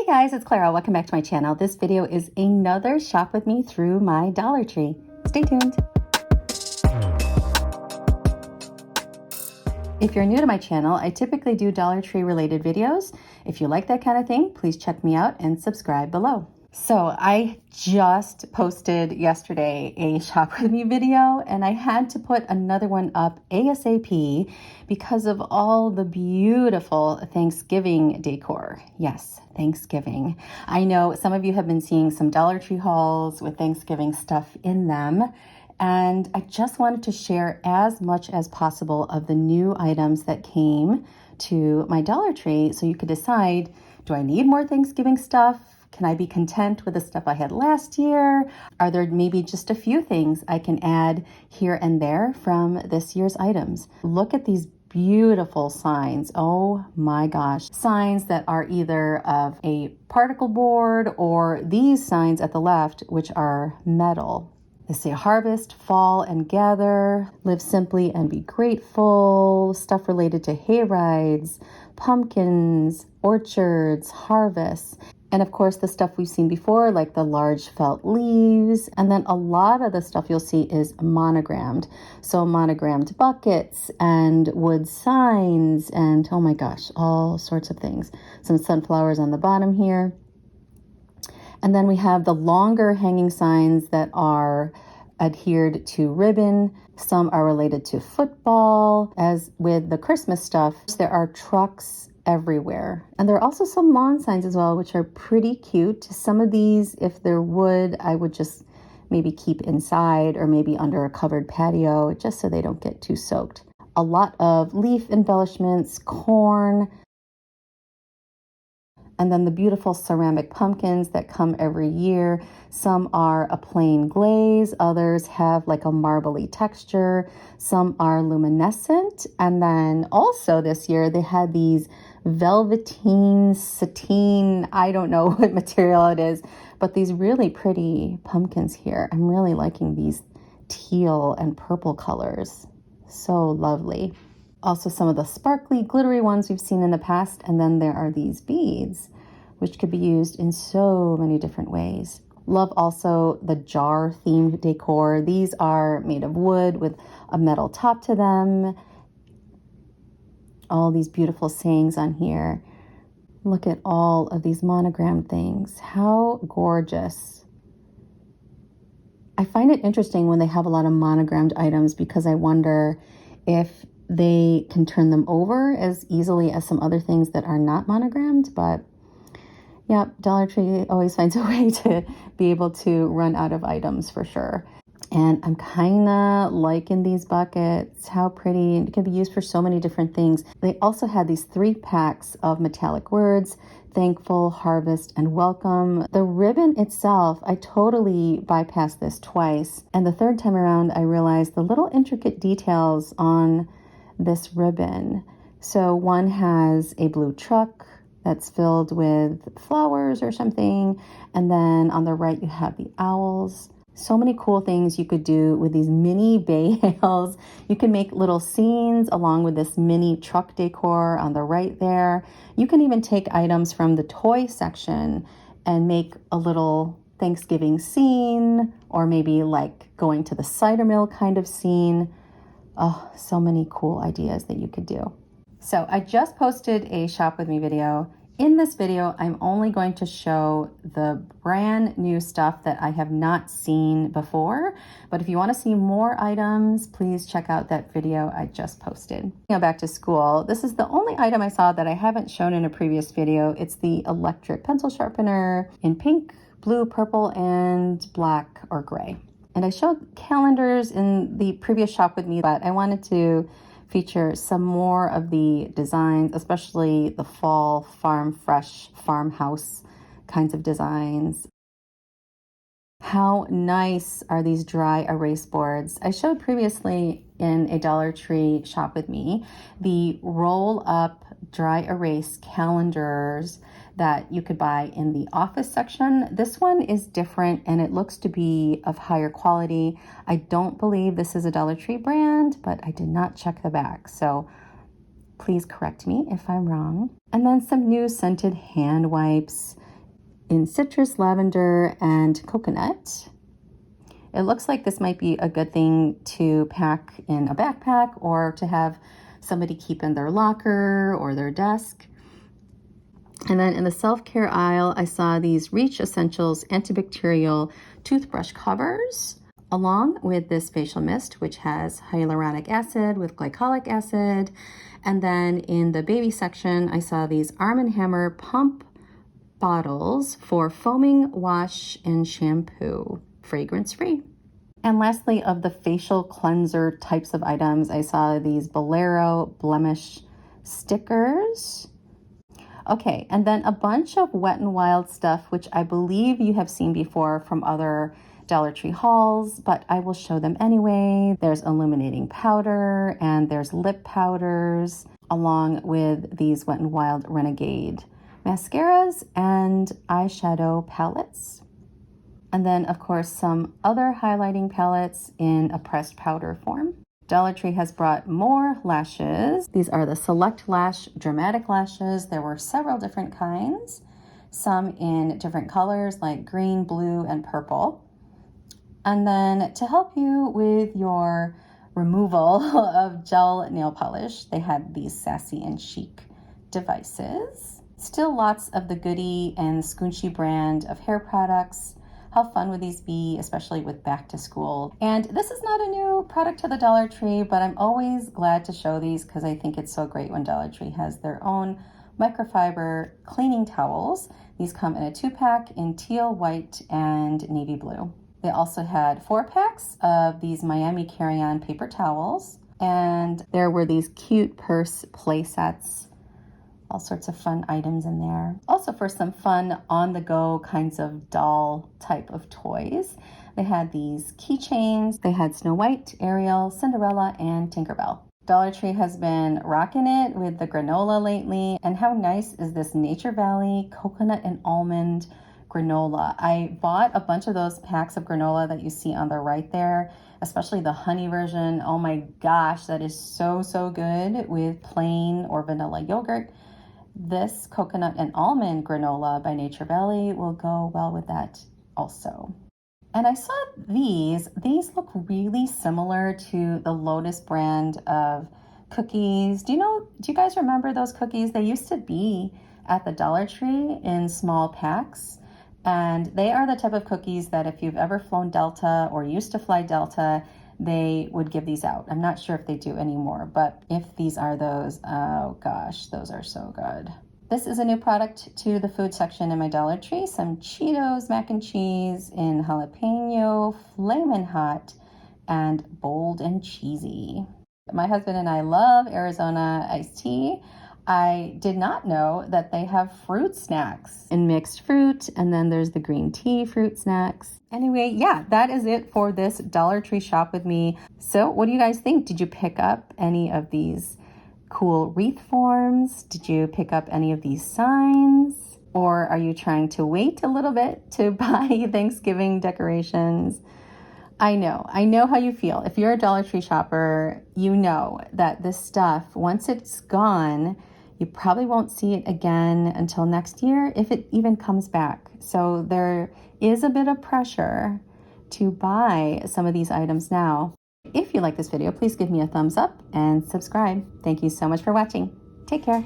Hey guys, it's Clara. Welcome back to my channel. This video is another shop with me through my Dollar Tree. Stay tuned. If you're new to my channel, I typically do Dollar Tree related videos. If you like that kind of thing, please check me out and subscribe below. So I just posted yesterday a shop with me video and I had to put another one up ASAP because of all the beautiful Thanksgiving decor. Yes, Thanksgiving. I know some of you have been seeing some Dollar Tree hauls with Thanksgiving stuff in them. And I just wanted to share as much as possible of the new items that came to my Dollar Tree so you could decide, do I need more Thanksgiving stuff? Can I be content with the stuff I had last year? Are there maybe just a few things I can add here and there from this year's items? Look at these beautiful signs. Oh my gosh. Signs that are either of a particle board or these signs at the left, which are metal. They say harvest, fall, and gather, live simply and be grateful, stuff related to hay rides, pumpkins, orchards, harvests. And of course, the stuff we've seen before, like the large felt leaves. And then a lot of the stuff you'll see is monogrammed. So monogrammed buckets and wood signs and oh my gosh, all sorts of things. Some sunflowers on the bottom here. And then we have the longer hanging signs that are adhered to ribbon. Some are related to football. As with the Christmas stuff, there are trucks everywhere. And there are also some lawn signs as well, which are pretty cute. Some of these, if they're wood, I would just maybe keep inside or maybe under a covered patio, just so they don't get too soaked. A lot of leaf embellishments, corn, and then the beautiful ceramic pumpkins that come every year. Some are a plain glaze, others have like a marbly texture, some are luminescent. And then also this year they had these velveteen, sateen, I don't know what material it is, but these really pretty pumpkins here. I'm really liking these teal and purple colors. So lovely. Also some of the sparkly, glittery ones we've seen in the past. And then there are these beads, which could be used in so many different ways. Love also the jar themed decor. These are made of wood with a metal top to them. All these beautiful sayings on here. Look at all of these monogrammed things. How gorgeous. I find it interesting when they have a lot of monogrammed items because I wonder if they can turn them over as easily as some other things that are not monogrammed. But yeah, Dollar Tree always finds a way to be able to run out of items for sure. And I'm kind of liking these buckets. How pretty. It can be used for so many different things. They also had these 3 packs of metallic words: thankful, harvest, and welcome. The ribbon itself, I totally bypassed this twice. And the third time around, I realized the little intricate details on this ribbon. So one has a blue truck that's filled with flowers or something. And then on the right, you have the owls. So many cool things you could do with these mini bales. You can make little scenes along with this mini truck decor on the right there. You can even take items from the toy section and make a little Thanksgiving scene, or maybe like going to the cider mill kind of scene. Oh, so many cool ideas that you could do. So I just posted a shop with me video. In this video, I'm only going to show the brand new stuff that I have not seen before. But if you want to see more items, please check out that video I just posted. Now back to school. This is the only item I saw that I haven't shown in a previous video. It's the electric pencil sharpener in pink, blue, purple, and black or gray. And I showed calendars in the previous shop with me, but I wanted to feature some more of the designs, especially the fall farm fresh farmhouse kinds of designs. How nice are these dry erase boards? I showed previously in a Dollar Tree shop with me the roll up dry erase calendars that you could buy in the office section. This one is different and it looks to be of higher quality. I don't believe this is a Dollar Tree brand, but I did not check the back. So please correct me if I'm wrong. And then some new scented hand wipes. in citrus, lavender, and coconut. It looks like this might be a good thing to pack in a backpack or to have somebody keep in their locker or their desk. And then in the self-care aisle, I saw these Reach Essentials antibacterial toothbrush covers, along with this facial mist, which has hyaluronic acid with glycolic acid. And then in the baby section, I saw these Arm & Hammer pump bottles for foaming wash and shampoo, fragrance-free. And lastly, of the facial cleanser types of items, I saw these Bolero blemish stickers. Okay, and then a bunch of Wet n Wild stuff, which I believe you have seen before from other Dollar Tree hauls, but I will show them anyway. There's illuminating powder and there's lip powders, along with these Wet n Wild Renegade mascaras and eyeshadow palettes. And then, of course, some other highlighting palettes in a pressed powder form. Dollar Tree has brought more lashes. These are the Select Lash Dramatic Lashes. There were several different kinds, some in different colors like green, blue, and purple. And then to help you with your removal of gel nail polish, they had these sassy and chic devices. Still lots of the Goody and Scoonchy brand of hair products. How fun would these be, especially with back to school? And this is not a new product to the Dollar Tree, but I'm always glad to show these because I think it's so great when Dollar Tree has their own microfiber cleaning towels. These come in a 2-pack in teal, white, and navy blue. They also had 4-packs of these Miami carry-on paper towels, and there were these cute purse play sets. All sorts of fun items in there. Also for some fun on-the-go kinds of doll type of toys, they had these keychains. They had Snow White, Ariel, Cinderella, and Tinkerbell. Dollar Tree has been rocking it with the granola lately. And how nice is this Nature Valley coconut and almond granola? I bought a bunch of those packs of granola that you see on the right there, especially the honey version. Oh my gosh, that is so, so good with plain or vanilla yogurt. This coconut and almond granola by Nature Valley will go well with that also. And I saw these look really similar to the Lotus brand of cookies. Do you guys remember those cookies? They used to be at the Dollar Tree in small packs. And they are the type of cookies that if you've ever flown Delta or used to fly Delta, they would give these out. I'm not sure if they do anymore, but if these are those, oh gosh, those are so good. This is a new product to the food section in my Dollar Tree. Some Cheetos mac and cheese in jalapeno, flamin' hot, and bold and cheesy. My husband and I love Arizona iced tea. I did not know that they have fruit snacks in mixed fruit, and then there's the green tea fruit snacks. Anyway, yeah, that is it for this Dollar Tree shop with me. So what do you guys think? Did you pick up any of these cool wreath forms? Did you pick up any of these signs? Or are you trying to wait a little bit to buy Thanksgiving decorations? I know how you feel. If you're a Dollar Tree shopper, you know that this stuff, once it's gone, you probably won't see it again until next year, if it even comes back. So there is a bit of pressure to buy some of these items now. If you like this video, please give me a thumbs up and subscribe. Thank you so much for watching. Take care.